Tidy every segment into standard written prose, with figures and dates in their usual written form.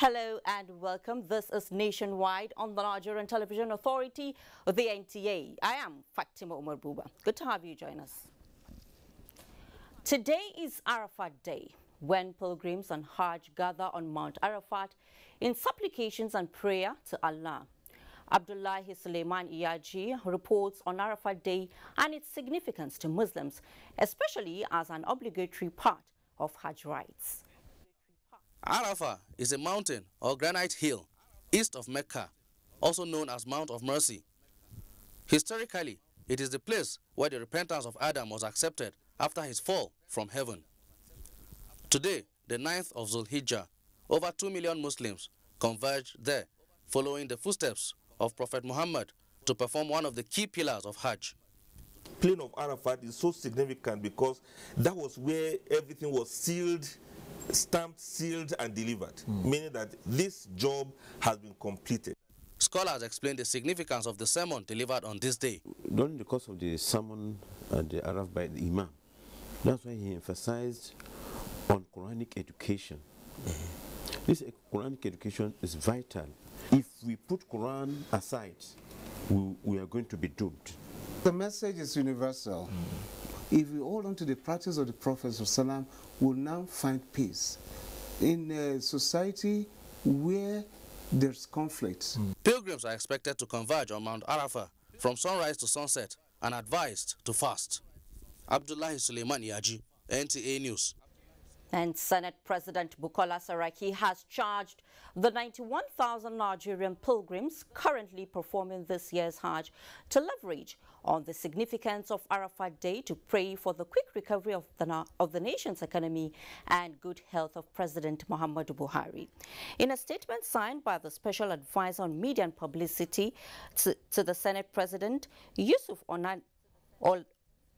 Hello and welcome. This is Nationwide on the Nigerian Television Authority, the NTA. I am Fatima Umar Buba. Good to have you join us. Today is Arafat Day, when pilgrims on Hajj gather on Mount Arafat in supplications and prayer to Allah. Abdullahi Suleiman Iyaji reports on Arafat Day and its significance to Muslims, especially as an obligatory part of Hajj rites. Arafah is a mountain or granite hill east of Mecca, also known as Mount of Mercy. Historically, it is the place where the repentance of Adam was accepted after his fall from heaven. Today, the 9th of Zulhijjah, over 2 million Muslims converge there, following the footsteps of Prophet Muhammad to perform one of the key pillars of Hajj. Plain of Arafat is so significant because that was where everything was sealed, stamped, sealed, and delivered, meaning that this job has been completed. Scholars explain the significance of the sermon delivered on this day. During the course of the sermon at the Araf by the Imam, that's why he emphasized on Quranic education. This Quranic education is vital. If we put Quran aside, we are going to be doomed. The message is universal. If we hold on to the practice of the Prophet ﷺ, we'll now find peace in a society where there's conflict. Pilgrims are expected to converge on Mount Arafah from sunrise to sunset and advised to fast. Abdullahi Suleiman Iyaji, NTA News. And Senate President Bukola Saraki has charged the 91,000 Nigerian pilgrims currently performing this year's Hajj to leverage on the significance of Arafat Day to pray for the quick recovery of the nation's economy and good health of President Muhammadu Buhari. In a statement signed by the Special Advisor on Media and Publicity to the Senate President, Yusuf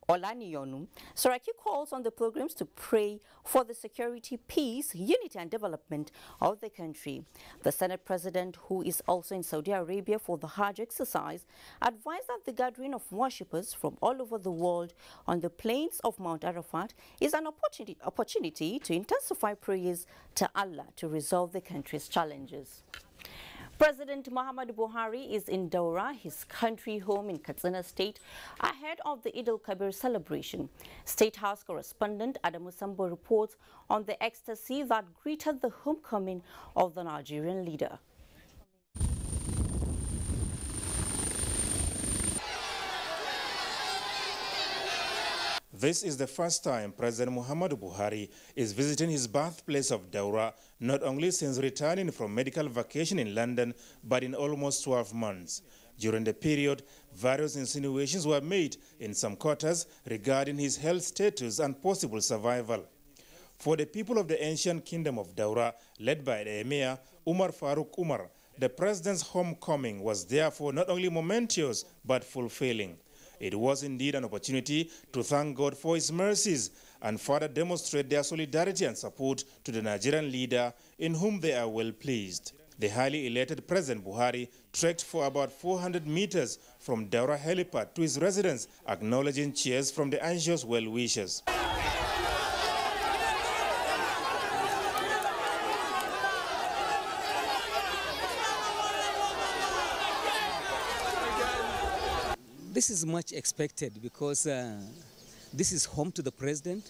Olaniyonu, Saraki calls on the pilgrims to pray for the security, peace, unity and development of the country. The Senate President, who is also in Saudi Arabia for the Hajj exercise, advised that the gathering of worshippers from all over the world on the plains of Mount Arafat is an opportunity to intensify prayers to Allah to resolve the country's challenges. President Muhammadu Buhari is in Daura, his country home in Katsina State, ahead of the Eid al-Kabir celebration. State House correspondent Adamu Sambo reports on the ecstasy that greeted the homecoming of the Nigerian leader. This is the first time President Muhammadu Buhari is visiting his birthplace of Daura, not only since returning from medical vacation in London, but in almost 12 months. During the period, various insinuations were made in some quarters regarding his health status and possible survival. For the people of the ancient kingdom of Daura, led by the Emir Umar Faruk Umar, the president's homecoming was therefore not only momentous but fulfilling. It was indeed an opportunity to thank God for his mercies and further demonstrate their solidarity and support to the Nigerian leader, in whom they are well pleased. The highly elated President Buhari trekked for about 400 meters from Daura helipad to his residence, acknowledging cheers from the anxious well-wishers. This is much expected because this is home to the president,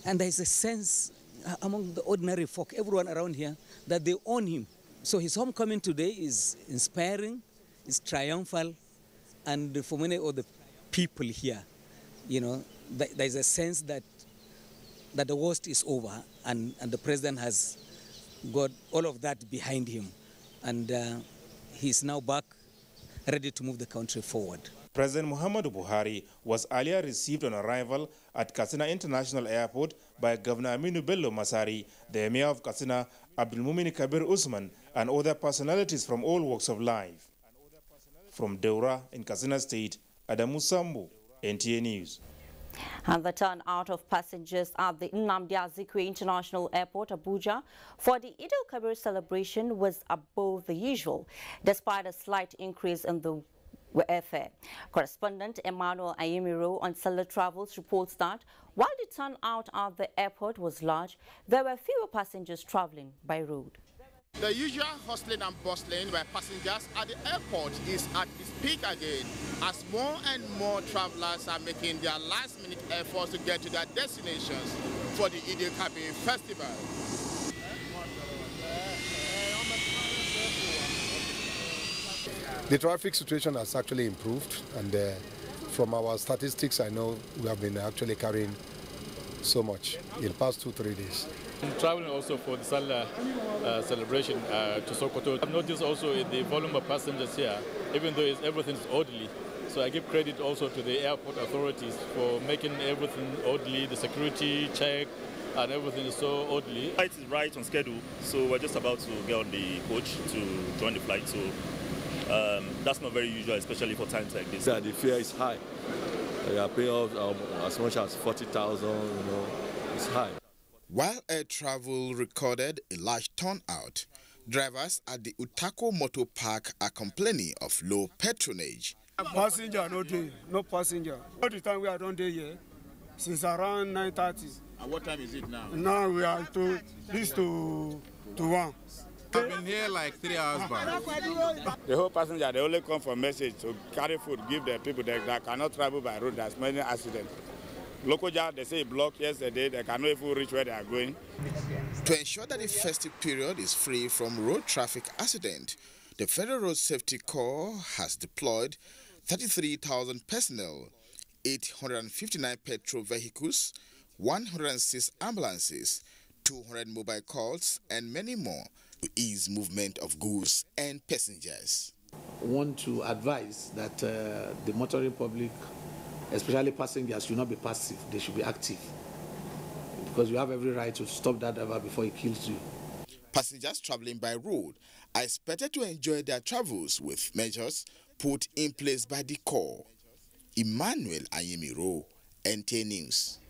and there is a sense among the ordinary folk, everyone around here, that they own him. So his homecoming today is inspiring, is triumphal, and for many of the people here, you know, there is a sense that the worst is over, and the president has got all of that behind him, and he's now back, ready to move the country forward. President Muhammadu Buhari was earlier received on arrival at Katsina International Airport by Governor Aminu Bello Masari, the Emir of Katsina, Abdulmumin Kabir Usman, and other personalities from all walks of life. From Daura in Katsina State, Adamu Sambu, NTA News. And the turnout of passengers at the Nnamdi Azikiwe International Airport, Abuja, for the Eid al-Kabir celebration was above the usual, despite a slight increase in the airfare. Correspondent Emmanuel Ayemiro on Seller Travels reports that while the turnout at the airport was large, there were fewer passengers traveling by road. The usual hustling and bustling by passengers at the airport is at its peak again, as more and more travelers are making their last-minute efforts to get to their destinations for the Eid-el-Kabir festival. The traffic situation has actually improved, and from our statistics, I know we have been actually carrying so much in the past 2-3 days. I'm traveling also for the Salah celebration to Sokoto. I've noticed also in the volume of passengers here, even though everything's orderly. So I give credit also to the airport authorities for making everything orderly, the security check, and everything is so orderly. Flight is right on schedule, so we're just about to get on the coach to join the flight. So that's not very usual, especially for times like this. Yeah, the fare is high. We are paying as much as 40,000, it's high. While air travel recorded a large turnout, drivers at the Utako Motor Park are complaining of low patronage. Passenger, no passenger. All the time we are on there here, since around 9:30. And what time is it now? Now we are to 1. I've been here like 3 hours back. The whole passenger, they only come for message to carry food, give the people that cannot travel by road. There's many accidents. Local job, they say blocked yesterday, they cannot even reach where they are going. To ensure that the festive period is free from road traffic accident, the Federal Road Safety Corps has deployed 33,000 personnel, 859 petrol vehicles, 106 ambulances, 200 mobile calls, and many more to ease movement of goods and passengers. I want to advise that the motoring public, especially passengers, should not be passive. They should be active, because you have every right to stop that driver before he kills you. Passengers traveling by road are expected to enjoy their travels with measures put in place by the Corps. Emmanuel Ayemiro, NTA News.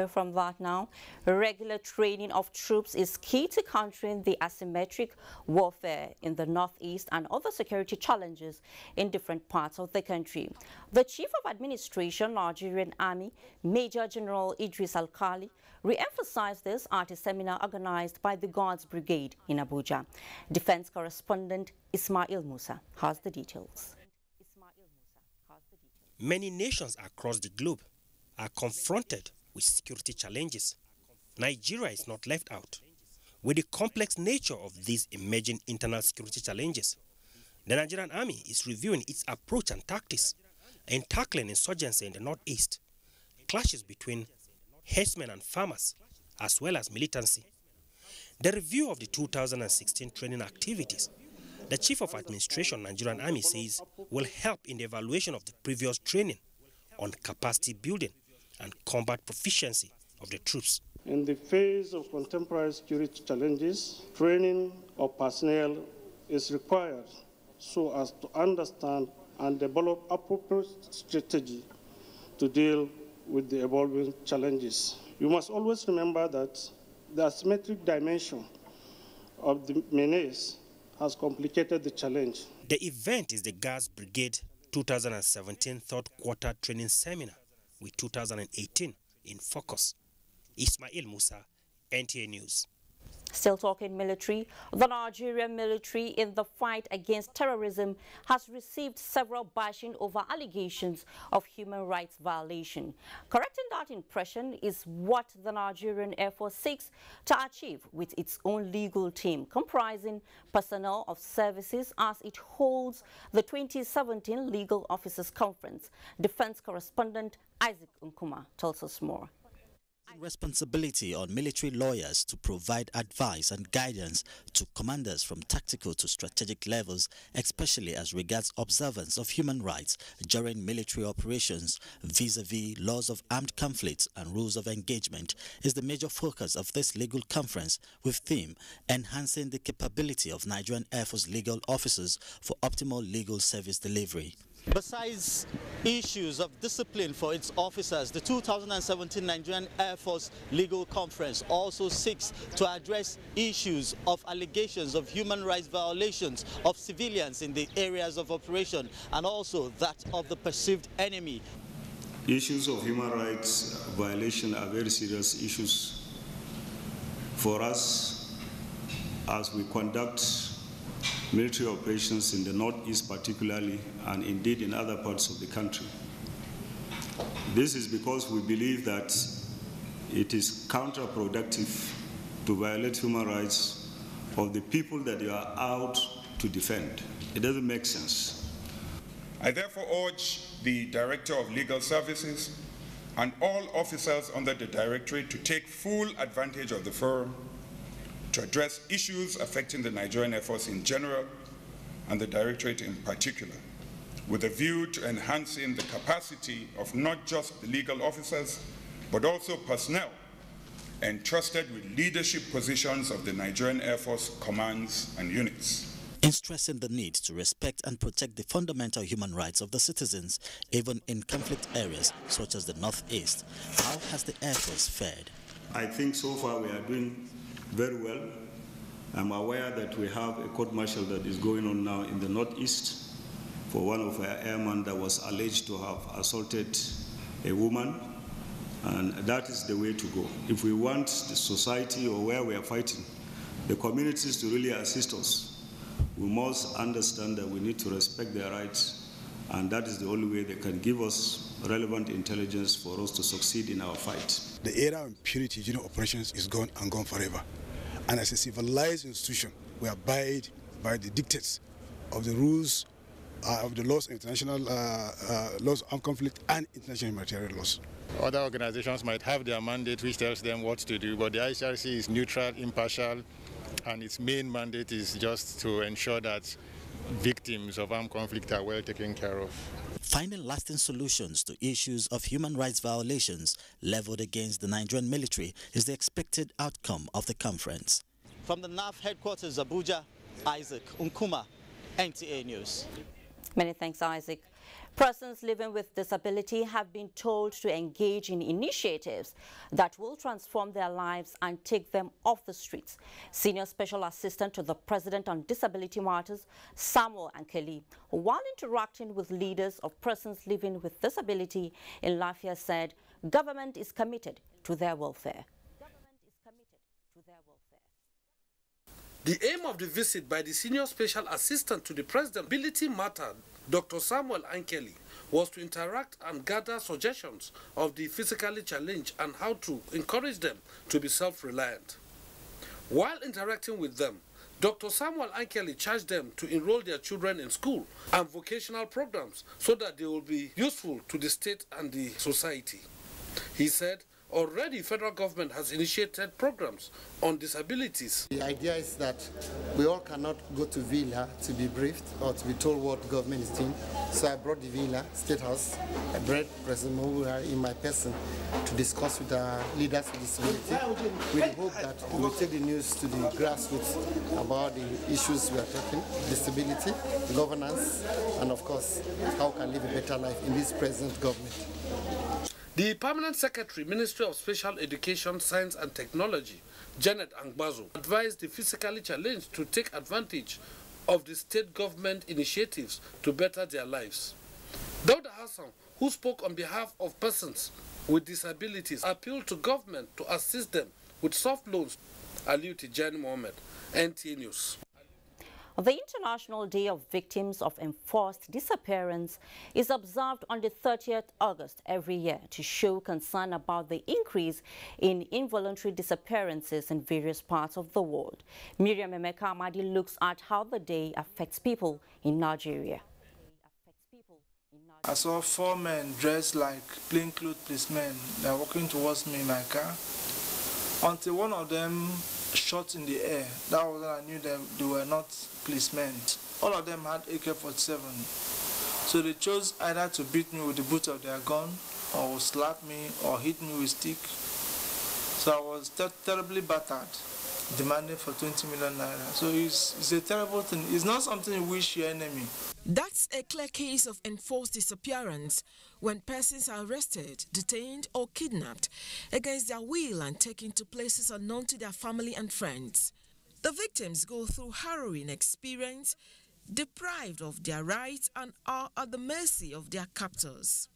From that now, regular training of troops is key to countering the asymmetric warfare in the northeast and other security challenges in different parts of the country. The Chief of Administration, Nigerian Army, Major General Idris Alkali, re-emphasized this at a seminar organized by the Guards Brigade in Abuja. Defense correspondent Ismail Musa has the details. Many nations across the globe are confronted with security challenges. Nigeria is not left out. With the complex nature of these emerging internal security challenges, the Nigerian Army is reviewing its approach and tactics in tackling insurgency in the northeast, clashes between herdsmen and farmers, as well as militancy. The review of the 2016 training activities, the Chief of Administration, Nigerian Army, says will help in the evaluation of the previous training on capacity building and combat proficiency of the troops. In the face of contemporary security challenges, training of personnel is required so as to understand and develop appropriate strategy to deal with the evolving challenges. You must always remember that the asymmetric dimension of the menace has complicated the challenge. The event is the Guards Brigade 2017 third quarter training seminar, with 2018 in focus. Ismail Musa, NTA News. Still talking military, the Nigerian military in the fight against terrorism has received several bashing over allegations of human rights violation. Correcting that impression is what the Nigerian Air Force seeks to achieve with its own legal team, comprising personnel of services, as it holds the 2017 Legal Officers Conference. Defense correspondent Isaac Nkuma tells us more. Responsibility on military lawyers to provide advice and guidance to commanders from tactical to strategic levels, especially as regards observance of human rights during military operations vis-a-vis laws of armed conflicts and rules of engagement, is the major focus of this legal conference, with theme enhancing the capability of Nigerian Air Force legal officers for optimal legal service delivery. Besides issues of discipline for its officers, the 2017 Nigerian Air Force Legal Conference also seeks to address issues of allegations of human rights violations of civilians in the areas of operation, and also that of the perceived enemy. Issues of human rights violation are very serious issues for us as we conduct military operations in the northeast particularly, and indeed in other parts of the country. This is because we believe that it is counterproductive to violate human rights of the people that you are out to defend. It doesn't make sense. I therefore urge the Director of Legal Services and all officers under the Directorate to take full advantage of the forum to address issues affecting the Nigerian Air Force in general and the Directorate in particular, with a view to enhancing the capacity of not just the legal officers, but also personnel entrusted with leadership positions of the Nigerian Air Force commands and units. In stressing the need to respect and protect the fundamental human rights of the citizens, even in conflict areas such as the Northeast, how has the Air Force fared? I think so far we are doing very well. I'm aware that we have a court-martial that is going on now in the Northeast for one of our airmen that was alleged to have assaulted a woman, and that is the way to go. If we want the society or where we are fighting, the communities to really assist us, we must understand that we need to respect their rights, and that is the only way they can give us relevant intelligence for us to succeed in our fight. The era of impunity during operations is gone and gone forever. And as a civilized institution, we abide by the dictates of the rules of the laws, international laws of conflict and international humanitarian laws. Other organizations might have their mandate which tells them what to do, but the ICRC is neutral, impartial, and its main mandate is just to ensure that victims of armed conflict are well taken care of. Finding lasting solutions to issues of human rights violations leveled against the Nigerian military is the expected outcome of the conference. From the NAF headquarters, Abuja, Isaac Nkuma, NTA News. Many thanks, Isaac. Persons living with disability have been told to engage in initiatives that will transform their lives and take them off the streets. Senior Special Assistant to the President on Disability Matters, Samuel Ankeli, while interacting with leaders of persons living with disability in Lafia, said government is committed to their welfare. The aim of the visit by the Senior Special Assistant to the President on Disability Matters, Dr. Samuel Ankeli, was to interact and gather suggestions of the physically challenged and how to encourage them to be self-reliant. While interacting with them, Dr. Samuel Ankeli charged them to enroll their children in school and vocational programs so that they will be useful to the state and the society. He said, already federal government has initiated programs on disabilities. The idea is that we all cannot go to Villa to be briefed or to be told what government is doing. So I brought the Villa State House. I brought President Mawura in my person to discuss with our leaders with disability. We hope that we will take the news to the grassroots about the issues we are talking, disability, governance, and of course, how we can live a better life in this present government. The Permanent Secretary, Ministry of Special Education, Science and Technology, Janet Angbazo, advised the physically challenged to take advantage of the state government initiatives to better their lives. Dawda Hassan, who spoke on behalf of persons with disabilities, appealed to government to assist them with soft loans. Aliu Tijani Mohammed, NTA News. The International Day of Victims of Enforced Disappearance is observed on the 30th August every year to show concern about the increase in involuntary disappearances in various parts of the world. Miriam Emeka Amadi looks at how the day affects people in Nigeria. I saw 4 men dressed like plainclothes policemen. They were walking towards me in my car until one of them shot in the air. That was when I knew that they were not policemen. All of them had AK-47. So they chose either to beat me with the butt of their gun, or slap me, or hit me with stick. So I was terribly battered, demanding for 20 million naira. So it's a terrible thing. It's not something you wish your enemy. That's a clear case of enforced disappearance when persons are arrested, detained or kidnapped against their will and taken to places unknown to their family and friends. The victims go through harrowing experience, deprived of their rights and are at the mercy of their captors.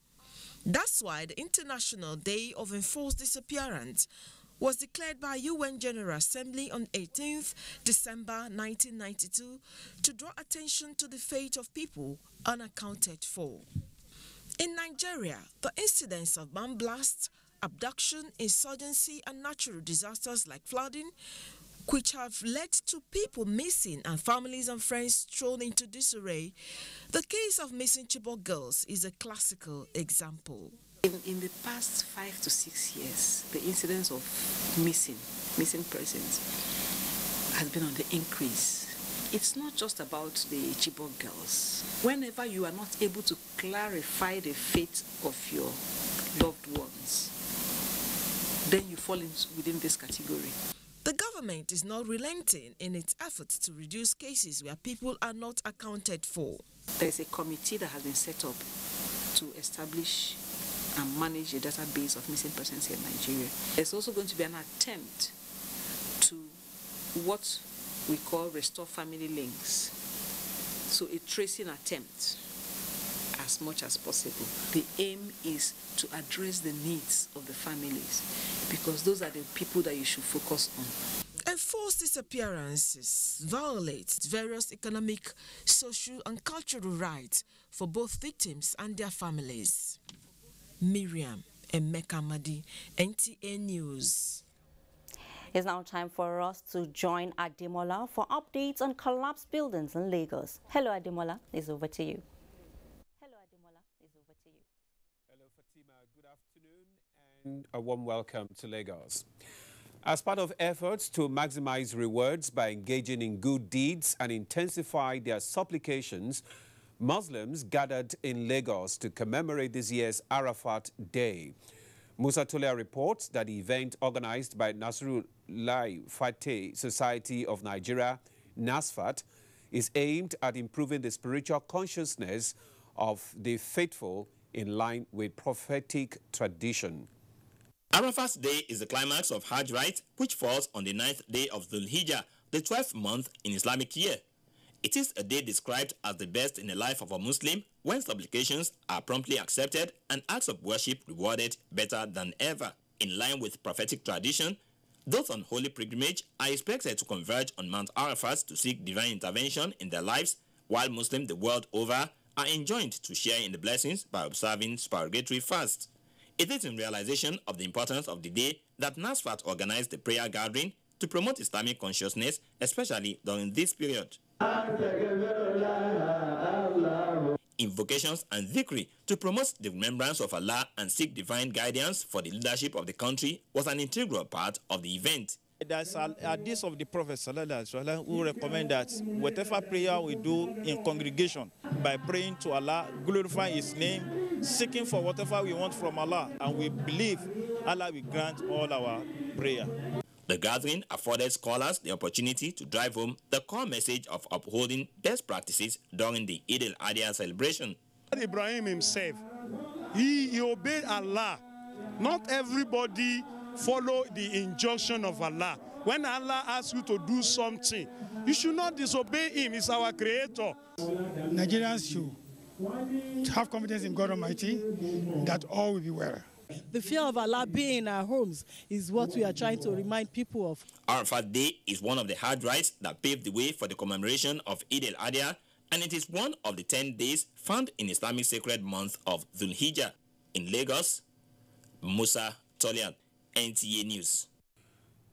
That's why the International Day of Enforced Disappearance was declared by UN General Assembly on 18th December 1992 to draw attention to the fate of people unaccounted for. In Nigeria, the incidence of bomb blasts, abduction, insurgency, and natural disasters like flooding, which have led to people missing and families and friends thrown into disarray, the case of missing Chibok girls is a classical example. In the past 5 to 6 years, the incidence of missing persons has been on the increase. It's not just about the Chibok girls. Whenever you are not able to clarify the fate of your loved ones, then you fall within this category. The government is not relenting in its efforts to reduce cases where people are not accounted for. There is a committee that has been set up to establish and manage a database of missing persons here in Nigeria. There's also going to be an attempt to what we call restore family links. So a tracing attempt as much as possible. The aim is to address the needs of the families because those are the people that you should focus on. Enforced disappearances violate various economic, social, and cultural rights for both victims and their families. Miriam Emekamadi, NTA News. It's now time for us to join Ademola for updates on collapsed buildings in Lagos. Hello, Ademola. It's over to you. Hello, Ademola. It's over to you. Hello, Fatima. Good afternoon and a warm welcome to Lagos. As part of efforts to maximize rewards by engaging in good deeds and intensify their supplications, Muslims gathered in Lagos to commemorate this year's Arafat Day. Musa Tolia reports that the event organized by Nasrullah Fateh Society of Nigeria, NASFAT, is aimed at improving the spiritual consciousness of the faithful in line with prophetic tradition. Arafat's Day is the climax of Hajj rite, which falls on the 9th day of Dhul Hijjah, the 12th month in Islamic year. It is a day described as the best in the life of a Muslim when supplications are promptly accepted and acts of worship rewarded better than ever. In line with prophetic tradition, those on holy pilgrimage are expected to converge on Mount Arafat to seek divine intervention in their lives, while Muslims the world over are enjoined to share in the blessings by observing supererogatory fasts. It is in realization of the importance of the day that NASFAT organized the prayer gathering to promote Islamic consciousness, especially during this period. Invocations and dhikri to promote the remembrance of Allah and seek divine guidance for the leadership of the country was an integral part of the event. There's a hadith of the Prophet who recommend that whatever prayer we do in congregation, by praying to Allah, glorifying His name, seeking for whatever we want from Allah, and we believe Allah will grant all our prayer. The gathering afforded scholars the opportunity to drive home the core message of upholding best practices during the Eid al-Adha celebration. Ibrahim himself, he obeyed Allah. Not everybody follow the injunction of Allah. When Allah asks you to do something, you should not disobey Him. He's our creator. Nigerians should have confidence in God Almighty that all will be well. The fear of Allah being in our homes is what we are trying to remind people of. Arafat Day is one of the hard rites that paved the way for the commemoration of Eid al-Adha, and it is one of the 10 days found in Islamic sacred month of Dhul Hijjah. In Lagos, Musa Tolia, NTA News.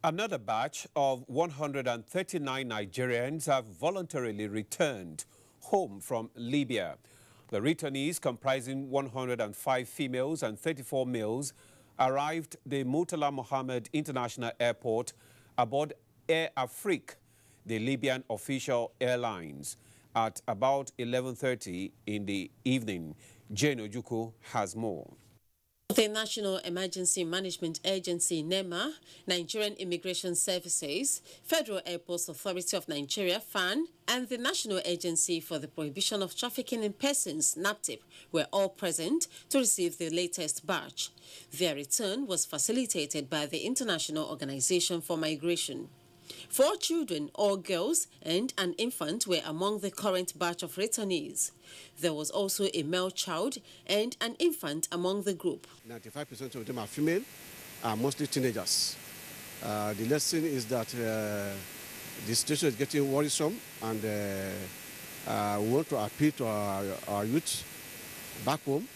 Another batch of 139 Nigerians have voluntarily returned home from Libya. The returnees, comprising 105 females and 34 males, arrived the Murtala Mohammed International Airport aboard Air Afrique, the Libyan official airlines, at about 11:30 in the evening. Jane Ojuku has more. The National Emergency Management Agency, NEMA, Nigerian Immigration Services, Federal Airports Authority of Nigeria, FAN, and the National Agency for the Prohibition of Trafficking in Persons, NAPTIP, were all present to receive the latest batch. Their return was facilitated by the International Organization for Migration. 4 children, all girls, and an infant were among the current batch of returnees. There was also a male child and an infant among the group. 95% of them are female, mostly teenagers. The lesson is that the situation is getting worrisome, and we want to appeal to our youth back home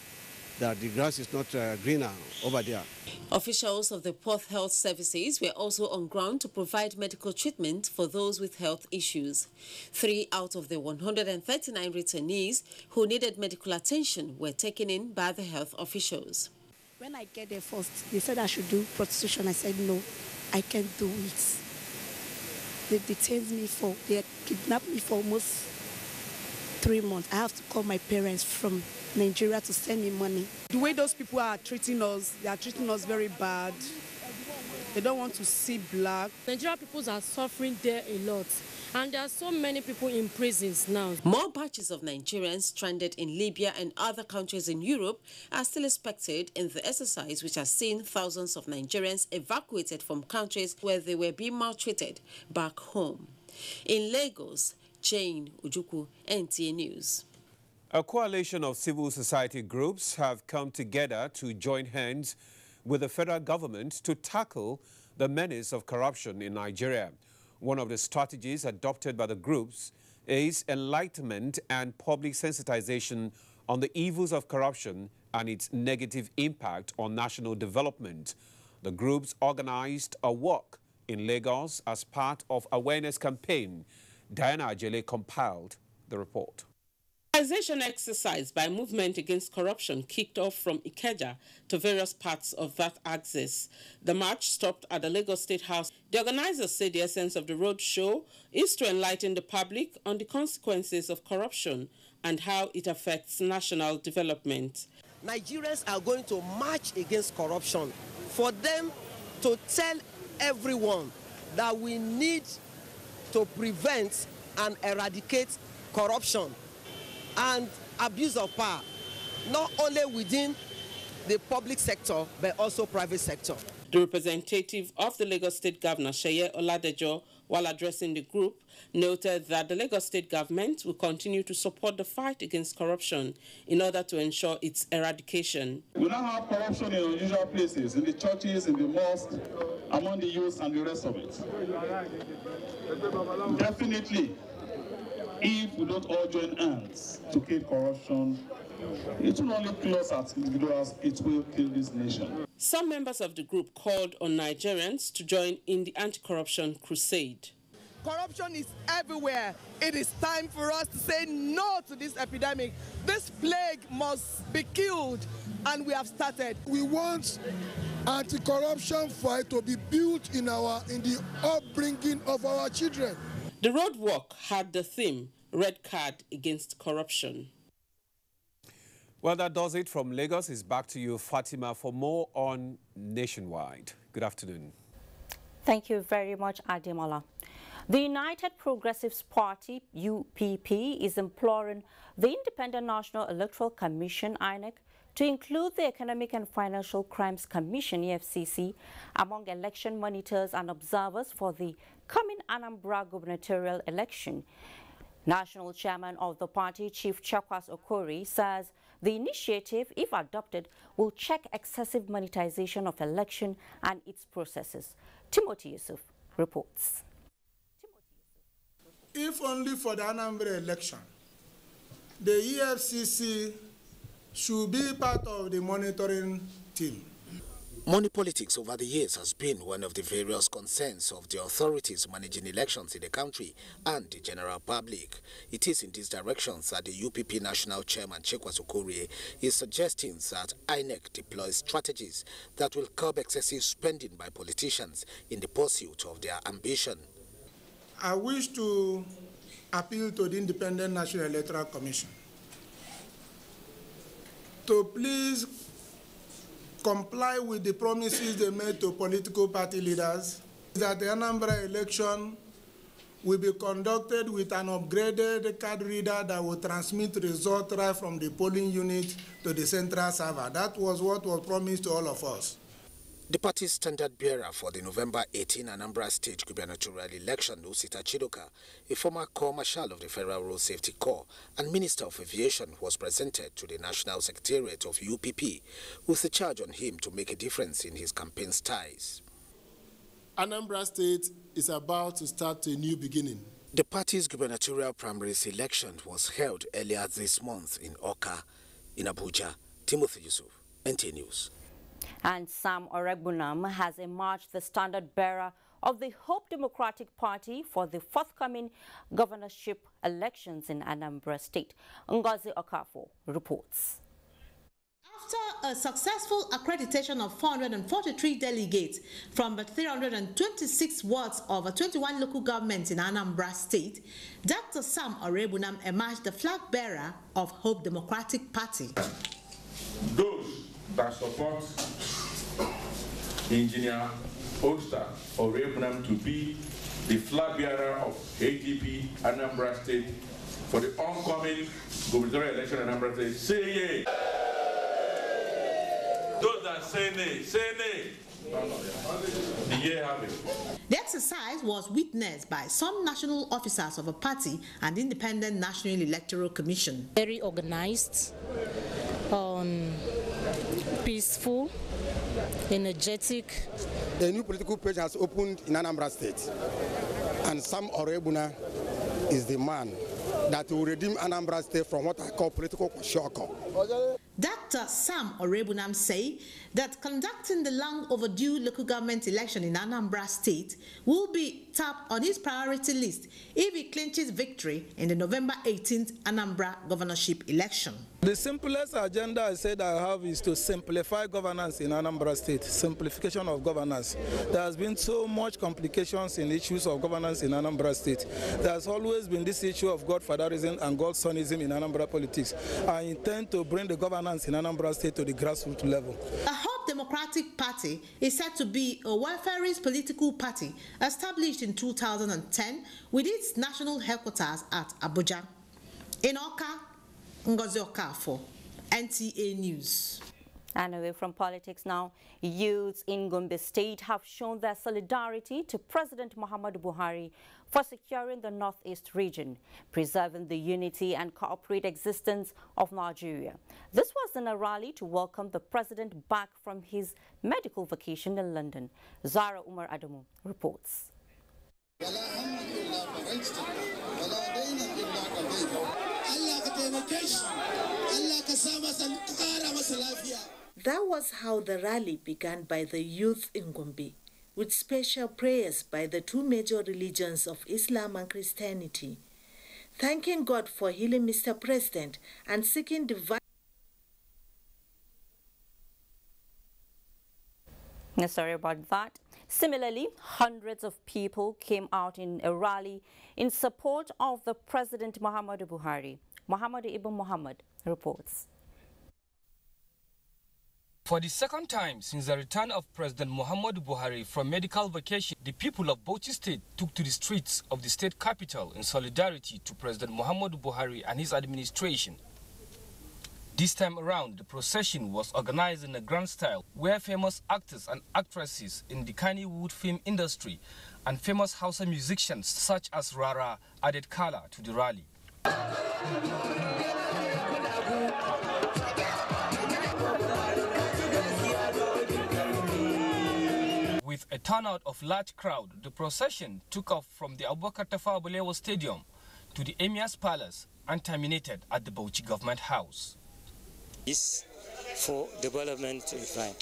that the grass is not greener over there. Officials of the Port Health Services were also on ground to provide medical treatment for those with health issues. 3 out of the 139 returnees who needed medical attention were taken in by the health officials. When I get there first, they said I should do prostitution. I said, no, I can't do it. They detained me they kidnapped me for almost 3 months. I have to call my parents from Nigeria to send me money. The way those people are treating us, they are treating us very bad. They don't want to see black. Nigerian people are suffering there a lot. And there are so many people in prisons now. More batches of Nigerians stranded in Libya and other countries in Europe are still expected in the exercise, which has seen thousands of Nigerians evacuated from countries where they were being maltreated back home. In Lagos, Jane Ujuku, NTA News. A coalition of civil society groups have come together to join hands with the federal government to tackle the menace of corruption in Nigeria. One of the strategies adopted by the groups is enlightenment and public sensitization on the evils of corruption and its negative impact on national development. The groups organized a walk in Lagos as part of awareness campaign. Diana Ajele compiled the report. Sensitization exercise by Movement Against Corruption kicked off from Ikeja to various parts of that axis. The march stopped at the Lagos State House. The organizers say the essence of the road show is to enlighten the public on the consequences of corruption and how it affects national development. Nigerians are going to march against corruption for them to tell everyone that we need to prevent and eradicate corruption and abuse of power, not only within the public sector, but also private sector. The representative of the Lagos State Governor, Sheye Oladejo, while addressing the group, noted that the Lagos State government will continue to support the fight against corruption in order to ensure its eradication. We now have corruption in unusual places, in the churches, in the mosques, among the youth and the rest of it. Definitely, if we don't all join hands to kill corruption, it will only kill us as individuals, it will kill this nation. Some members of the group called on Nigerians to join in the anti-corruption crusade. Corruption is everywhere. It is time for us to say no to this epidemic. This plague must be killed, and we have started. We want anti-corruption fight to be built in the upbringing of our children. The road walk had the theme, Red Card Against Corruption. Well, that does it from Lagos. It's back to you, Fatima, for more on Nationwide. Good afternoon. Thank you very much, Ademola. The United Progressives Party, UPP, is imploring the Independent National Electoral Commission, INEC, to include the Economic and Financial Crimes Commission, EFCC, among election monitors and observers for the coming Anambra gubernatorial election. National chairman of the party, Chief Chakwas Okori, says the initiative, if adopted, will check excessive monetization of election and its processes. Timothy Yusuf reports. If only for the Anambra election, the EFCC should be part of the monitoring team. Money politics over the years has been one of the various concerns of the authorities managing elections in the country and the general public. It is in these directions that the UPP National Chairman Chekwas Okorie is suggesting that INEC deploys strategies that will curb excessive spending by politicians in the pursuit of their ambition. I wish to appeal to the Independent National Electoral Commission to please comply with the promises they made to political party leaders that the Anambra election will be conducted with an upgraded card reader that will transmit results right from the polling unit to the central server. That was what was promised to all of us. The party's standard bearer for the November 18 Anambra State gubernatorial election, Osita Chidoka, a former Corps Marshal of the Federal Road Safety Corps and Minister of Aviation, was presented to the National Secretariat of UPP with a charge on him to make a difference in his campaign ties. Anambra State is about to start a new beginning. The party's gubernatorial primaries election was held earlier this month in Awka, in Abuja. Timothy Yusuf, NTA News. And Sam Oregbunam has emerged the standard bearer of the Hope Democratic Party for the forthcoming governorship elections in Anambra State. Ngozi Okafor reports. After a successful accreditation of 443 delegates from the 326 wards of 21 local governments in Anambra State, Dr. Sam Oregbunam emerged the flag bearer of Hope Democratic Party. Those that support Engineer Oster Oregbunam to be the flag bearer of ADP Anambra State for the oncoming gubernatorial election in Anambra State, say yay. Those that say nay, say nay. The year have it. The exercise was witnessed by some national officers of a party and Independent National Electoral Commission. Very organized, peaceful, energetic. A new political page has opened in Anambra State, and Sam Oregbunam is the man that will redeem Anambra State from what I call political kwashiorkor. Dr. Sam Oregbunam say that conducting the long overdue local government election in Anambra State will be top on his priority list if he clinches victory in the November 18th Anambra governorship election. The simplest agenda I said I have is to simplify governance in Anambra State, simplification of governance. There has been so much complications in issues of governance in Anambra State. There has always been this issue of godfatherism and godsonism in Anambra politics. I intend to bring the governance in Anambra State to the grassroots level. The Hope Democratic Party is said to be a welfarist political party established in 2010 with its national headquarters at Abuja. In Awka, Ngozi Okafor, NTA News. And away from politics now, youths in Gombe State have shown their solidarity to President Muhammadu Buhari for securing the Northeast region, preserving the unity and cooperative existence of Nigeria. This was in a rally to welcome the president back from his medical vacation in London. Zara Umar Adamu reports. That was how the rally began by the youth in Gombe, with special prayers by the two major religions of Islam and Christianity, thanking God for healing Mr. President and seeking divine. Sorry about that. Similarly, hundreds of people came out in a rally in support of the President Muhammadu Buhari. Muhammad Ibn Muhammad reports. For the second time since the return of President Muhammadu Buhari from medical vacation, the people of Bauchi State took to the streets of the state capital in solidarity to President Muhammadu Buhari and his administration. This time around, the procession was organized in a grand style where famous actors and actresses in the Kannywood film industry and famous Hausa musicians such as Rara added color to the rally. With a turnout of large crowd, the procession took off from the Abubakar Tafawa Balewa Stadium to the Emir's Palace and terminated at the Bauchi Government House. Peace for development is fine.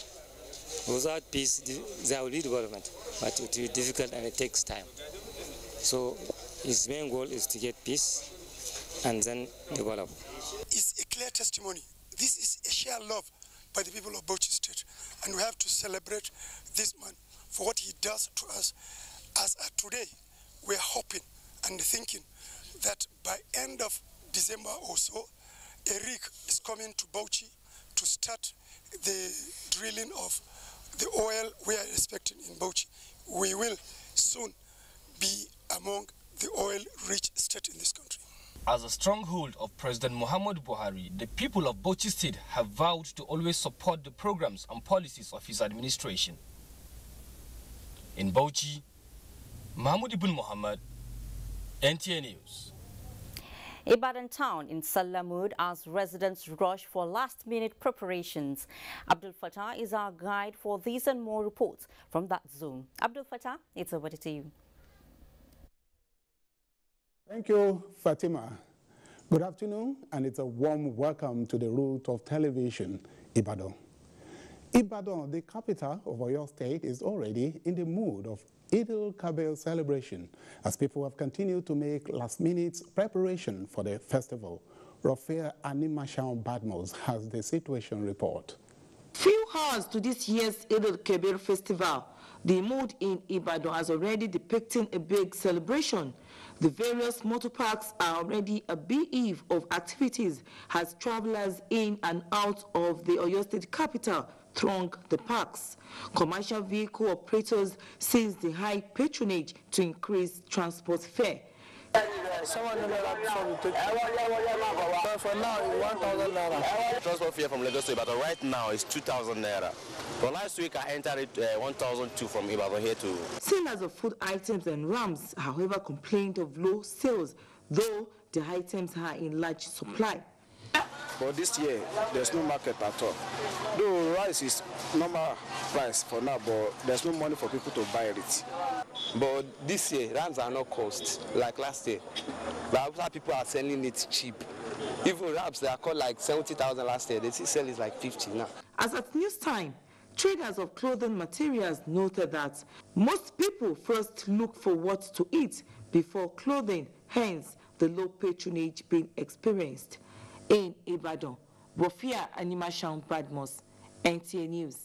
Without peace, there will be development, but it will be difficult and it takes time. So his main goal is to get peace and then develop. It's a clear testimony. This is a shared love by the people of Bauchi State, and we have to celebrate this man for what he does to us. As today, we are hoping and thinking that by end of December or so, a rig is coming to Bauchi to start the drilling of the oil we are expecting in Bauchi. We will soon be among the oil-rich state in this country. As a stronghold of President Muhammadu Buhari, the people of Bauchi State have vowed to always support the programs and policies of his administration. In Bauchi, Mahmoud Ibn Muhammad, NTA News. Ibadan town in Salah mood as residents rush for last-minute preparations. Abdul Fattah is our guide for these and more reports from that zone. Abdul Fattah, it's over to you. Thank you, Fatima. Good afternoon, and it's a warm welcome to the root of television, Ibadan. Ibadan, the capital of Oyo State, is already in the mood of Eid al-Kabir celebration as people have continued to make last-minute preparation for the festival. Rofia Animashaun Badmos has the situation report. Few hours to this year's Eid al-Kabir festival, the mood in Ibadan has already depicting a big celebration. The various motor parks are already a beehive of activities as travelers in and out of the Oyo State capital throng the parks. Commercial vehicle operators seize the high patronage to increase transport fare. For now, 1,000 naira. Transport fare from Lagos to Ibadan right now is 2,000 naira. For last week, I entered it 1,002 from Ibadan here to. Sellers of food items and rams, however, complained of low sales, though the items are in large supply. But this year, there's no market at all. Though rice is normal price for now, but there's no money for people to buy it. But this year, rams are not cost like last year. But Abuja people are selling it cheap. Even rams, they are called like 70,000 last year. They still sell it like 50 now. As at news time, traders of clothing materials noted that most people first look for what to eat before clothing, hence the low patronage being experienced. In Ibadan, Rofia Animashaun Badmos, NTA News.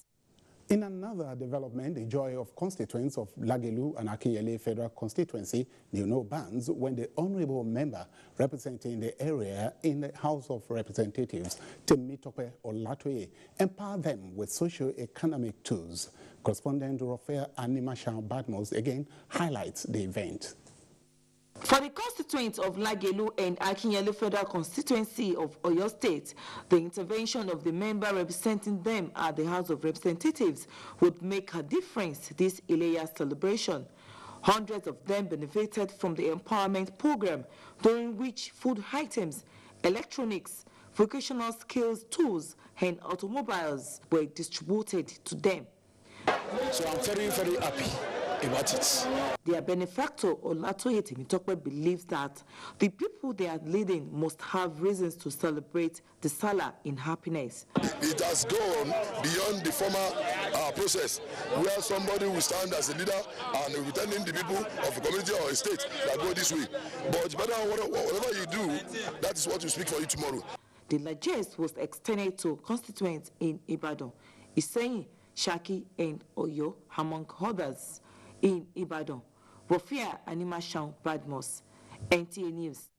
In another development, the joy of constituents of Lagelu and Akinyele Federal Constituency knew no bounds when the honorable member representing the area in the House of Representatives, Temitope Olatoye, empowered them with socio-economic tools. Correspondent Rofia Animashaun Badmos again highlights the event. For the constituents of Lagelu and Akinyele Federal Constituency of Oyo State, the intervention of the member representing them at the House of Representatives would make a difference this Ileya celebration. Hundreds of them benefited from the empowerment program, during which food items, electronics, vocational skills tools, and automobiles were distributed to them. So I'm very, very happy about it. Their benefactor, Olatoye Temitope, believes that the people they are leading must have reasons to celebrate the Salah in happiness. It has gone beyond the former process, where somebody will stand as a leader and will be telling the people of a community or a state that go this way. But whatever you do, that is what will speak for you tomorrow. The largesse was extended to constituents in Ibadan, Iseyin, Shaki, and Oyo, among others. In Ibadan, Rofia Animashaun Badmos, NTA News.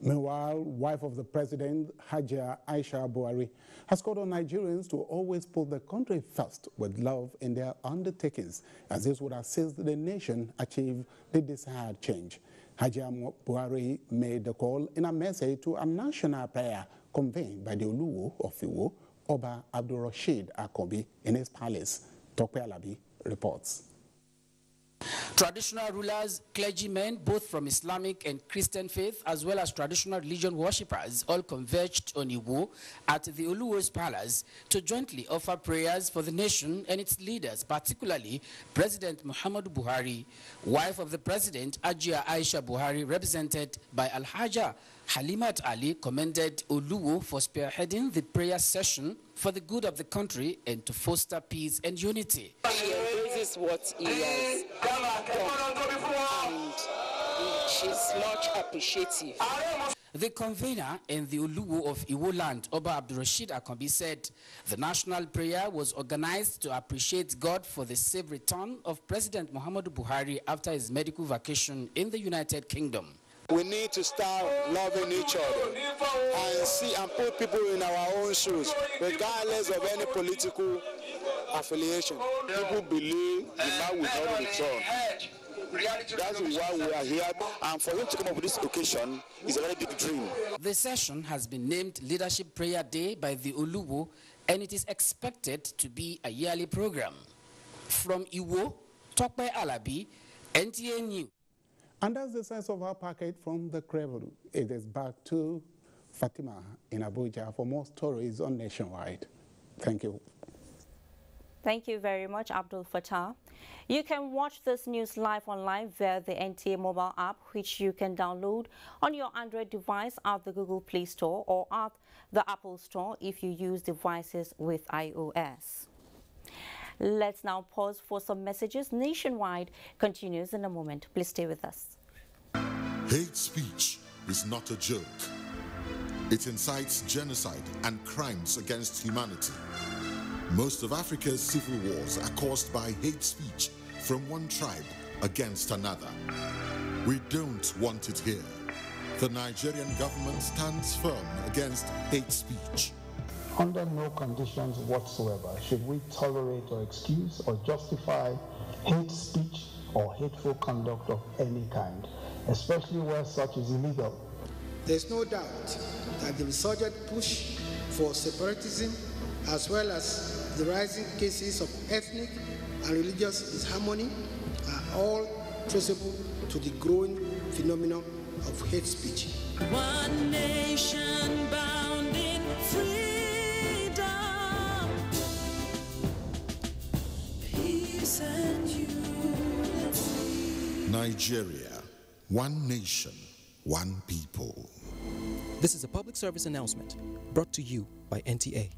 Meanwhile, wife of the president, Hajia Aisha Buhari, has called on Nigerians to always put the country first with love in their undertakings, as this would assist the nation achieve the desired change. Hajia Buhari made the call in a message to a national prayer convened by the Oluwo of Iwo, Oba Abdul Rashid Akobi, in his palace. Tope Alabi reports. Traditional rulers, clergymen, both from Islamic and Christian faith, as well as traditional religion worshippers, all converged on Iwo at the Oluwo's palace to jointly offer prayers for the nation and its leaders, particularly President Muhammadu Buhari. Wife of the president, Hajia Aisha Buhari, represented by Alhaja Halimat Ali, commended Oluwo for spearheading the prayer session for the good of the country and to foster peace and unity. She embraces what he has done, and she's much appreciative. The convener and the Oluwo of Iwo land, Oba Abdul Rashid Akobi, said the national prayer was organized to appreciate God for the safe return of President Muhammadu Buhari after his medical vacation in the United Kingdom. We need to start loving each other and see and put people in our own shoes, regardless of any political affiliation. People believe the man will not return. That's why we are here, and for him to come up with this occasion is a very big dream. The session has been named Leadership Prayer Day by the Oluwo, and it is expected to be a yearly program. From Iwo, Tope Alabi, NTA News. And that's the sense of our package from the Kremlin. It is back to Fatima in Abuja for more stories on Nationwide. Thank you. Thank you very much, Abdul Fattah. You can watch this news live online via the NTA mobile app, which you can download on your Android device at the Google Play Store or at the Apple Store if you use devices with iOS. Let's now pause for some messages. Nationwide continues in a moment. Please stay with us. Hate speech is not a joke. It incites genocide and crimes against humanity. Most of Africa's civil wars are caused by hate speech from one tribe against another. We don't want it here. The Nigerian government stands firm against hate speech. Under no conditions whatsoever should we tolerate or excuse or justify hate speech or hateful conduct of any kind, especially where such is illegal. There's no doubt that the resurgent push for separatism, as well as the rising cases of ethnic and religious disharmony, are all traceable to the growing phenomenon of hate speech. One nation bound in freedom, peace and unity. Nigeria, one nation, one people. This is a public service announcement brought to you by NTA.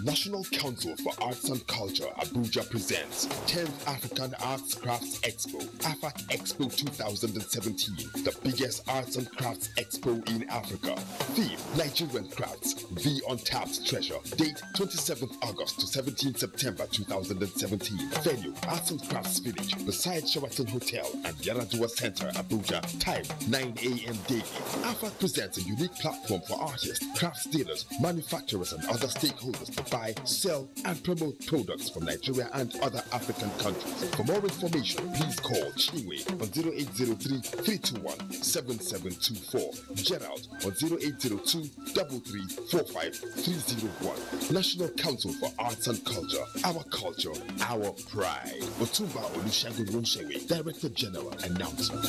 National Council for Arts and Culture Abuja presents 10th African Arts Crafts Expo, AFAC Expo 2017, the biggest arts and crafts expo in Africa. Theme, Nigerian crafts, the untapped treasure. Date, 27th August to 17th September 2017. Venue, Arts and Crafts Village, beside Sheraton Hotel and Yaradua Center, Abuja. Time, 9 a.m. daily. AFAC presents a unique platform for artists, crafts dealers, manufacturers and other stakeholders to buy, sell, and promote products from Nigeria and other African countries. For more information, please call Chinwe on 0803-321-7724, Gerald on 0802-3345-301. National Council for Arts and Culture, our culture, our pride. Otumba Olusegun Ronshewe, Director General, Announcer.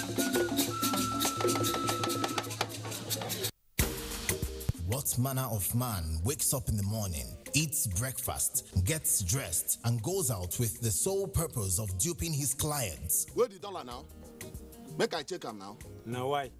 What manner of man wakes up in the morning, eats breakfast, gets dressed, and goes out with the sole purpose of duping his clients? Where the dollar now? Make I check them now. Now why?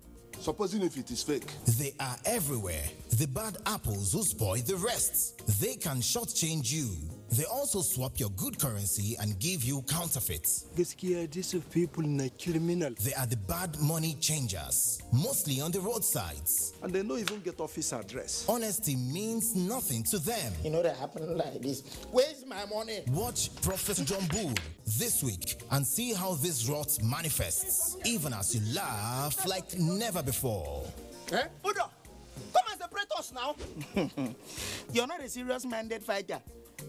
Supposing if it is fake. They are everywhere. The bad apples who spoil the rest. They can shortchange you. They also swap your good currency and give you counterfeits. These people are criminal. They are the bad money changers, mostly on the roadsides. And they don't even get office address. Honesty means nothing to them. You know that happened like this. Where's my money? Watch Prophet John Bull this week and see how this rot manifests, even as you laugh like never before. Eh? Buddha, come and separate us now. You're not a serious-minded fighter.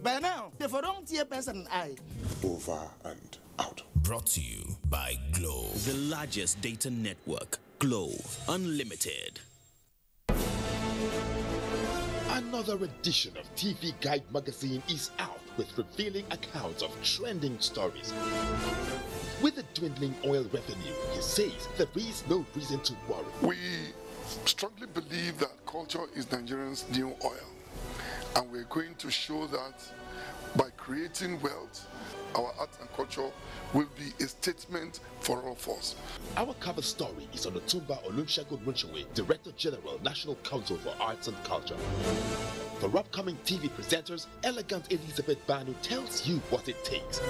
By now, the don't person and I. Over and out. Brought to you by Glow, the largest data network. Glow Unlimited. Another edition of TV Guide magazine is out with revealing accounts of trending stories. With the dwindling oil revenue, he says there is no reason to worry. We strongly believe that culture is Nigerians' new oil. And we're going to show that by creating wealth, our art and culture will be a statement for all of us. Our cover story is on Otumba Olusegun Ronshewe, Director General, National Council for Arts and Culture. For upcoming TV presenters, Elegant Elizabeth Banu tells you what it takes.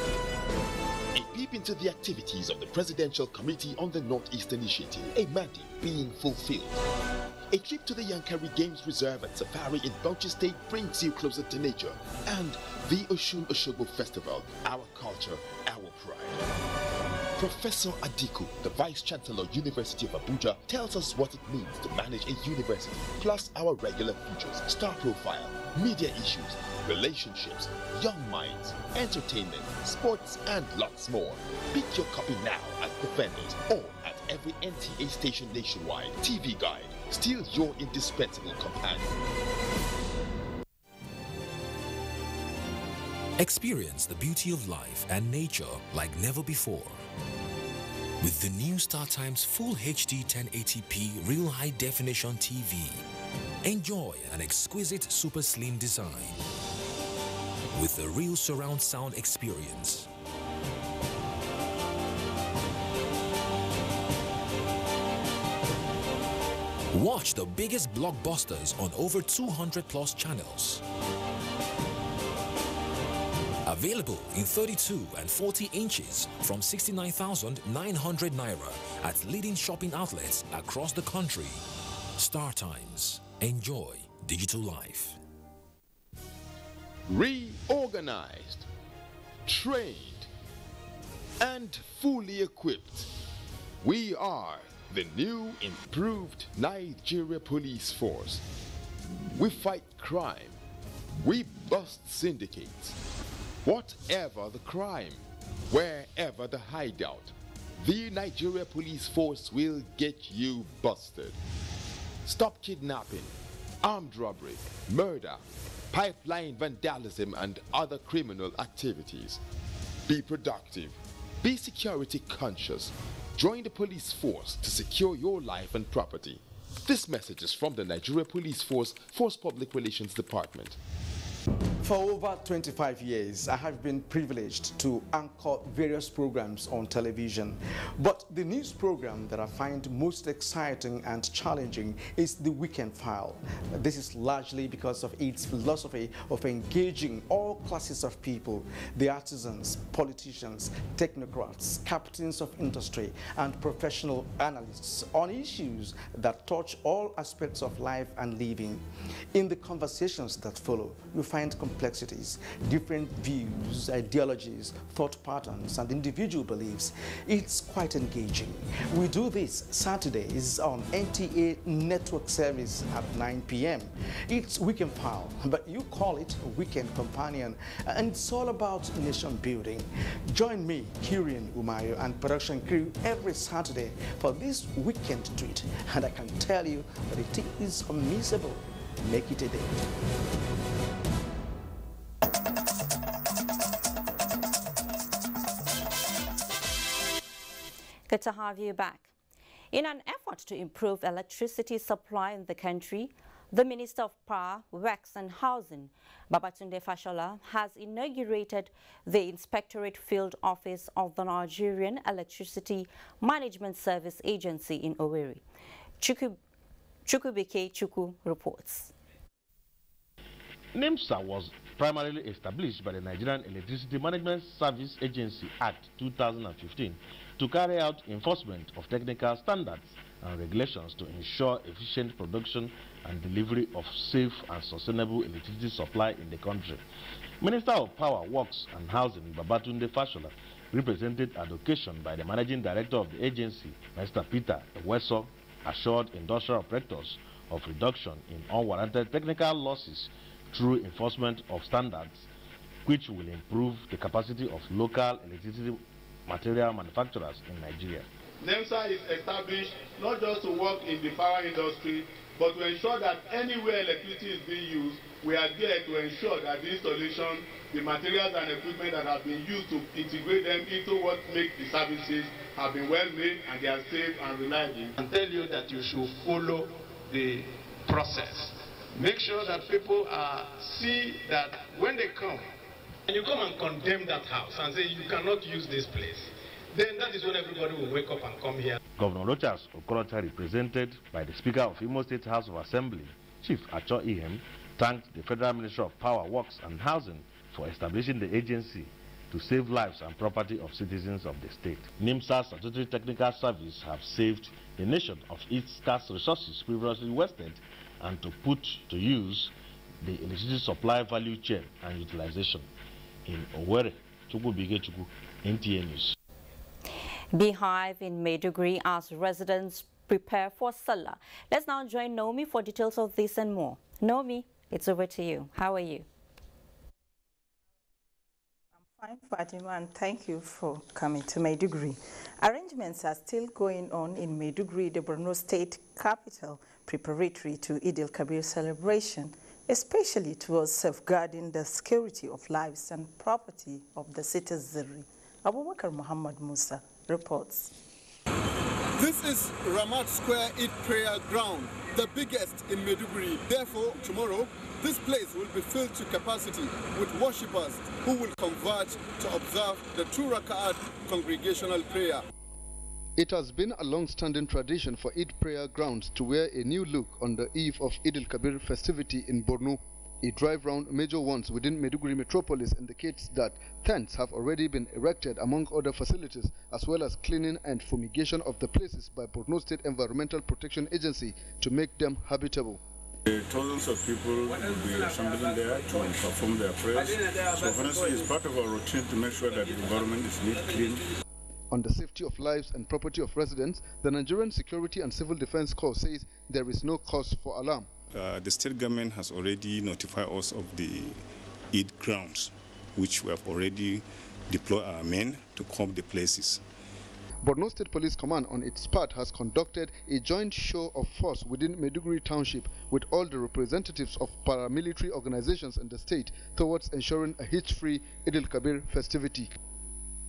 A peep into the activities of the Presidential Committee on the Northeast Initiative, a mandate being fulfilled. A trip to the Yankari Games Reserve at Safari in Bauchi State brings you closer to nature. And the Oshun Osogbo Festival, our culture, our pride. Professor Adiku, the Vice Chancellor, University of Abuja, tells us what it means to manage a university, plus our regular features, star profile, media issues, relationships, young minds, entertainment, sports, and lots more. Pick your copy now at the vendors or at every NTA station nationwide. TV Guide, still your indispensable companion. Experience the beauty of life and nature like never before. With the new StarTimes Full HD 1080p Real High Definition TV, enjoy an exquisite super slim design with a real surround sound experience. Watch the biggest blockbusters on over 200 plus channels. Available in 32 and 40 inches from 69,900 Naira at leading shopping outlets across the country. StarTimes. Enjoy digital life. Reorganized, trained, and fully equipped. We are the new improved Nigeria Police Force. We fight crime. We bust syndicates. Whatever the crime, wherever the hideout, the Nigeria Police Force will get you busted. Stop kidnapping, armed robbery, murder, pipeline vandalism, and other criminal activities. Be productive. Be security conscious. Join the police force to secure your life and property. This message is from the Nigeria Police Force Public Relations Department. For over 25 years, I have been privileged to anchor various programs on television. But the news program that I find most exciting and challenging is The Weekend File. This is largely because of its philosophy of engaging all classes of people, the artisans, politicians, technocrats, captains of industry, and professional analysts on issues that touch all aspects of life and living. In the conversations that follow, you find complexities, different views, ideologies, thought patterns, and individual beliefs. It's quite engaging. We do this Saturdays on NTA Network Service at 9 p.m. It's Weekend File, but you call it Weekend Companion, and it's all about nation building. Join me, Kirian Umayo, and production crew every Saturday for this weekend treat, and I can tell you that it is unmissable. Make it a day. Good to have you back. In an effort to improve electricity supply in the country, the Minister of Power, Works and Housing, Babatunde Fashola, has inaugurated the Inspectorate Field Office of the Nigerian Electricity Management Service Agency in Owerri. Chukwubeke Chukwu reports. NIMSA was primarily established by the Nigerian Electricity Management Service Agency Act 2015 to carry out enforcement of technical standards and regulations to ensure efficient production and delivery of safe and sustainable electricity supply in the country. Minister of Power, Works and Housing, Babatunde Fashola, represented at occasion by the Managing Director of the agency, Mr. Peter Eweso, assured industrial operators of reduction in unwarranted technical losses through enforcement of standards, which will improve the capacity of local electricity material manufacturers in Nigeria. NEMSA is established not just to work in the power industry, but to ensure that anywhere electricity is being used, we are there to ensure that the installation, the materials and equipment that have been used to integrate them into what makes the services have been well made and they are safe and reliable. And tell you that you should follow the process. Make sure that people see that when they come, and you come and condemn that house and say you cannot use this place, then that is when everybody will wake up and come here. Governor Rochas Okorocha, represented by the Speaker of Imo State House of Assembly, Chief Acho Ihem, thanked the Federal Ministry of Power, Works and Housing for establishing the agency to save lives and property of citizens of the state. NIMSA's statutory technical service have saved the nation of its scarce resources previously wasted and to put to use the electricity supply value chain and utilization. In Owerri, Chukwubeke Chukwu, NTA News. Beehive in Maiduguri as residents prepare for Salah. Let's now join Naomi for details of this and more. Naomi, it's over to you. How are you? I'm fine, Fatima, and thank you for coming to Maiduguri. Arrangements are still going on in Maiduguri, the Borno State capital, preparatory to Eid al-Kabir celebration especially towards safeguarding the security of lives and property of the citizenry. Abubakar Muhammad Musa reports. This is Ramat Square Eid Prayer Ground, the biggest in Maiduguri. Therefore, tomorrow, this place will be filled to capacity with worshippers who will converge to observe the 2 Raka'at congregational prayer. It has been a long-standing tradition for Eid prayer grounds to wear a new look on the eve of Eid al-Kabir festivity in Borno. A drive round major ones within Maiduguri metropolis indicates that tents have already been erected among other facilities, as well as cleaning and fumigation of the places by Borno State Environmental Protection Agency to make them habitable. Thousands of people will be assembling there to perform their prayers. So honestly, it's part of our routine to make sure that the environment is neat, clean. On the safety of lives and property of residents, the Nigerian Security and Civil Defense Corps says there is no cause for alarm. The state government has already notified us of the Eid grounds, which we have already deployed our men to cover the places. Borno State Police Command on its part has conducted a joint show of force within Maiduguri Township with all the representatives of paramilitary organizations in the state towards ensuring a hitch-free Eid al-Kabir festivity.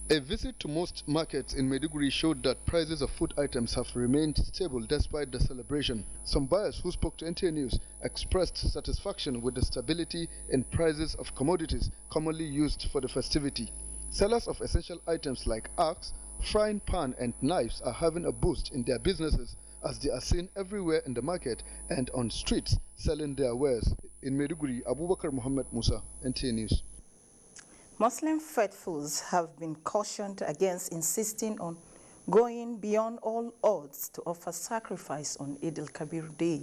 A visit to most markets in Maiduguri showed that prices of food items have remained stable despite the celebration. Some buyers who spoke to NTA News expressed satisfaction with the stability in prices of commodities commonly used for the festivity. Sellers of essential items like axe, frying pan and knives are having a boost in their businesses as they are seen everywhere in the market and on streets selling their wares. In Maiduguri, Abubakar Muhammad Musa, NTA News. Muslim faithfuls have been cautioned against insisting on going beyond all odds to offer sacrifice on Eid al-Kabir Day.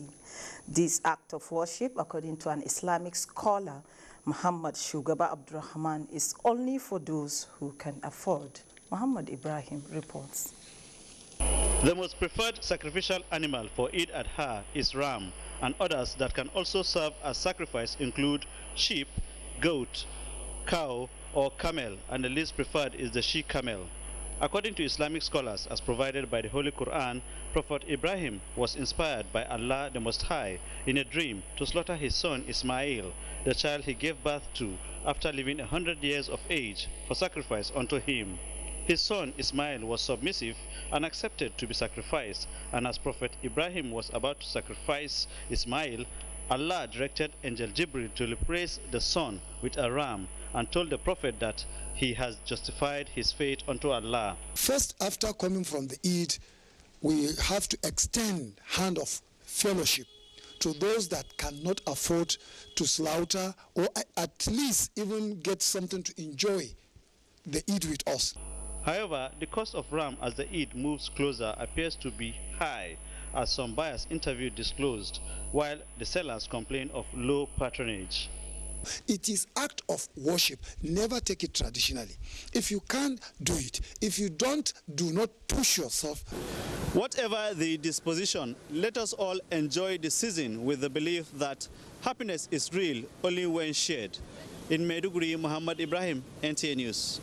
This act of worship, according to an Islamic scholar, Muhammad Shugaba Abdurrahman, is only for those who can afford. Muhammad Ibrahim reports. The most preferred sacrificial animal for Eid al-Adha is ram, and others that can also serve as sacrifice include sheep, goat, cow, or camel, and the least preferred is the she-camel. According to Islamic scholars, as provided by the Holy Quran, Prophet Ibrahim was inspired by Allah the Most High in a dream to slaughter his son Ismail, the child he gave birth to after living 100 years of age, for sacrifice unto him. His son Ismail was submissive and accepted to be sacrificed, and as Prophet Ibrahim was about to sacrifice Ismail, Allah directed Angel Jibril to replace the son with a ram and told the Prophet that he has justified his fate unto Allah. First, after coming from the Eid, we have to extend hand of fellowship to those that cannot afford to slaughter or at least even get something to enjoy the Eid with us. However, the cost of ram as the Eid moves closer appears to be high, as some buyers interviewed disclosed, while the sellers complain of low patronage. It is act of worship. Never take it traditionally. If you can't do it, if you don't, do not push yourself. Whatever the disposition, let us all enjoy the season with the belief that happiness is real only when shared. In Maiduguri, Muhammad Ibrahim, NTA News.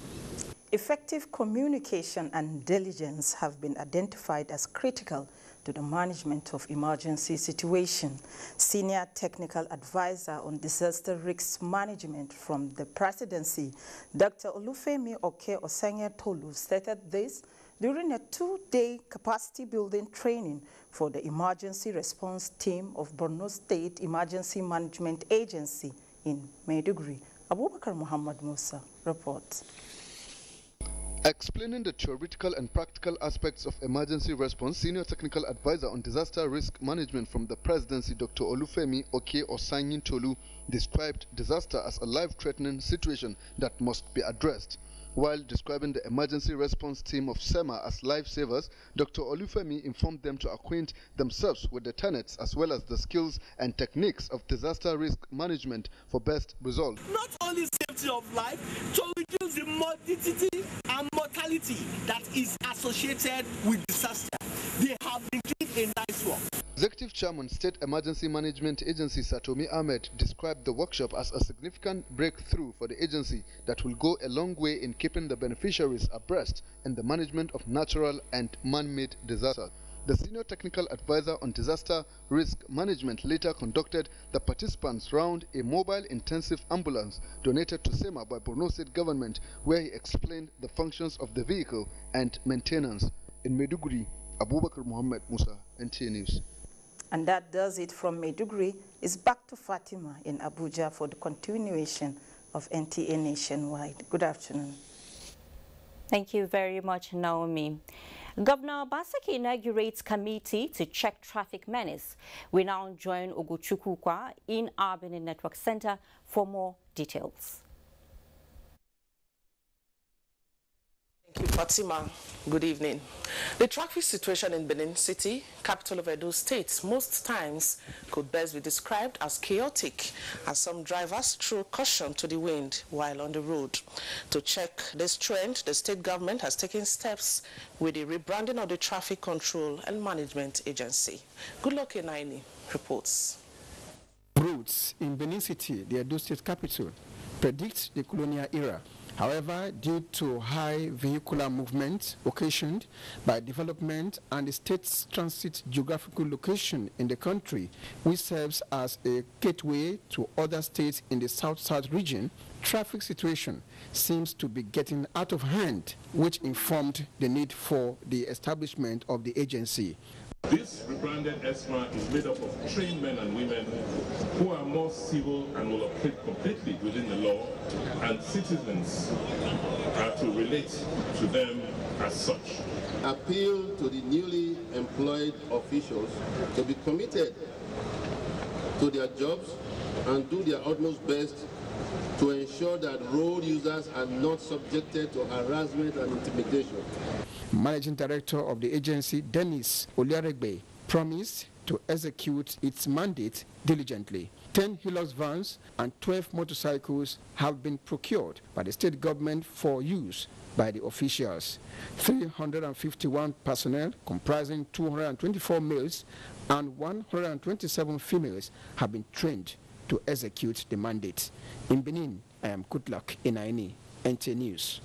Effective communication and diligence have been identified as critical to the management of emergency situation. Senior Technical Advisor on Disaster Risk Management from the Presidency, Dr. Olufemi Oke Osenge Tolu, stated this during a 2-day capacity building training for the emergency response team of Borno State Emergency Management Agency in Maiduguri. Abubakar Muhammad Musa reports. Explaining the theoretical and practical aspects of emergency response, Senior Technical Advisor on Disaster Risk Management from the Presidency, Dr. Olufemi Oke Osenge Tolu, described disaster as a life-threatening situation that must be addressed. While describing the emergency response team of SEMA as lifesavers, Dr. Olufemi informed them to acquaint themselves with the tenets as well as the skills and techniques of disaster risk management for best results. Not only safety of life, to reduce the morbidity and mortality that is associated with disaster. They have been doing a nice work. Executive Chairman, State Emergency Management Agency Satomi Ahmed described the workshop as a significant breakthrough for the agency that will go a long way in keeping the beneficiaries abreast in the management of natural and man-made disasters. The senior technical advisor on disaster risk management later conducted the participants round a mobile intensive ambulance donated to SEMA by Borno State government, where he explained the functions of the vehicle and maintenance. In Maiduguri, Abubakar Muhammad Musa, NTA News. And that does it from Maiduguri. It's back to Fatima in Abuja for the continuation of NTA Nationwide. Good afternoon. Thank you very much, Naomi. Governor Basaki inaugurates committee to check traffic menace. We now join Oguchukwu in our Benin Network Center for more details. Thank you, Fatima. Good evening. The traffic situation in Benin City, capital of Edo State, most times could best be described as chaotic, as some drivers throw caution to the wind while on the road. To check this trend, the state government has taken steps with the rebranding of the Traffic Control and Management Agency. Goodluck Enaini reports. Roads in Benin City, the Edo State capital, predict the colonial era. However, due to high vehicular movement occasioned by development and the state's transit geographical location in the country, which serves as a gateway to other states in the south-south region, traffic situation seems to be getting out of hand, which informed the need for the establishment of the agency. This rebranded ESMA is made up of trained men and women who are more civil and will operate completely within the law, and citizens are to relate to them as such. Appeal to the newly employed officials to be committed to their jobs and do their utmost best to ensure that road users are not subjected to harassment and intimidation. Managing Director of the agency, Dennis Oliaregbe, promised to execute its mandate diligently. 10 Hilux vans and 12 motorcycles have been procured by the state government for use by the officials. 351 personnel, comprising 224 males and 127 females, have been trained to execute the mandate. In Benin, I am Goodluck Enaini, NTA News.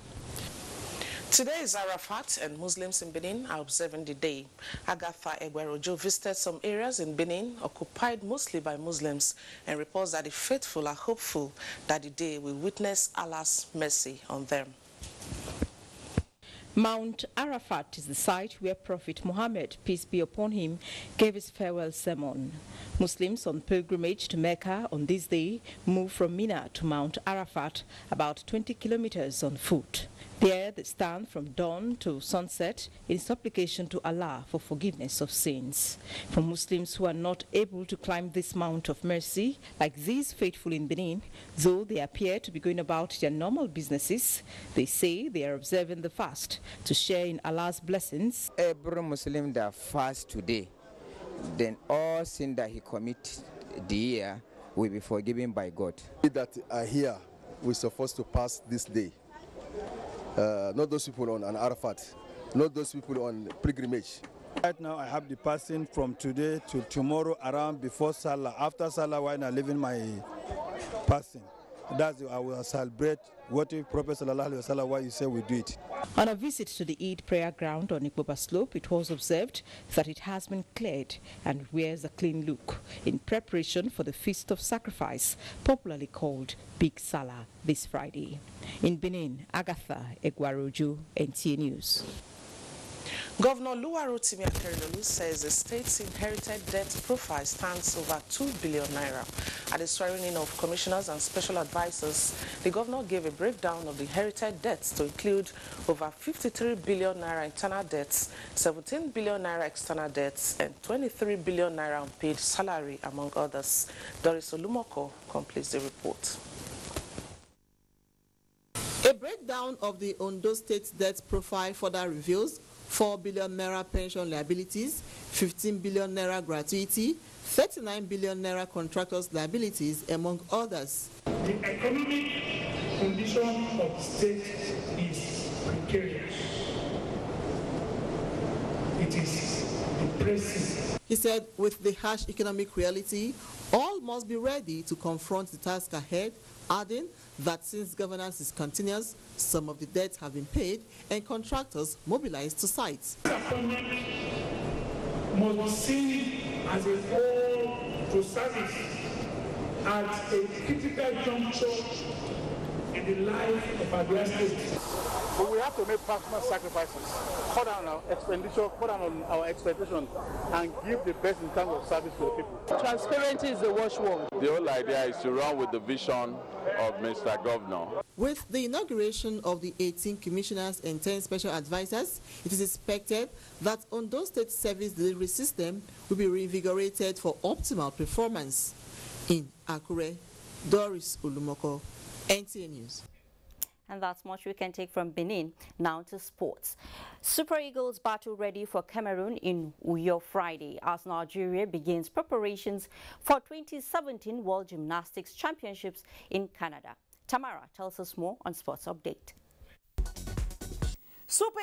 Today is Arafat, and Muslims in Benin are observing the day. Agatha Egwerojo visited some areas in Benin occupied mostly by Muslims and reports that the faithful are hopeful that the day will witness Allah's mercy on them. Mount Arafat is the site where Prophet Muhammad, peace be upon him, gave his farewell sermon. Muslims on pilgrimage to Mecca on this day move from Mina to Mount Arafat, about 20 kilometers on foot. There they stand from dawn to sunset in supplication to Allah for forgiveness of sins. For Muslims who are not able to climb this Mount of Mercy, like these faithful in Benin, though they appear to be going about their normal businesses, they say they are observing the fast to share in Allah's blessings. Every Muslim that fasts today, then all sin that he commits the year will be forgiven by God. That are here, we're supposed to pass this day. Not those people on Arafat, not those people on pilgrimage. Right now I have the passing from today to tomorrow around before Salah. After Salah, when I leave in my passing, that's I will celebrate what the Prophet Sallallahu Alaihi Wasallam, why you say we do it. On a visit to the Eid prayer ground on Ikboba Slope, it was observed that it has been cleared and wears a clean look in preparation for the Feast of Sacrifice, popularly called Big Salah, this Friday. In Benin, Agatha Egwerojo, NTA News. Governor Luwarotimi Akeredolu says the state's inherited debt profile stands over 2 billion naira. At the swearing-in of commissioners and special advisors, the governor gave a breakdown of the inherited debts to include over 53 billion naira internal debts, 17 billion naira external debts, and 23 billion naira unpaid salary, among others. Doris Olumoko completes the report. A breakdown of the Ondo State debt profile further reveals 4 billion naira pension liabilities, 15 billion naira gratuity, 39 billion naira contractors liabilities, among others. The economic condition of the state is precarious. It is depressing. He said, with the harsh economic reality, all must be ready to confront the task ahead, adding that since governance is continuous, some of the debts have been paid and contractors mobilized to sites. must be seen as a call to service at a critical juncture in the life of our state. But we have to make personal sacrifices, cut down our expenditure, cut down on our expectation, and give the best in terms of service to the people. Transparency is the watchword. The whole idea is to run with the vision of Mr. Governor. With the inauguration of the 18 commissioners and 10 special advisors, it is expected that Ondo State Service Delivery System will be reinvigorated for optimal performance. In Akure, Doris Ulumoko, NTA News. And that's much we can take from Benin. Now to sports. Super Eagles battle ready for Cameroon in Uyo Friday as Nigeria begins preparations for 2017 World Gymnastics Championships in Canada. Tamara tells us more on Sports Update.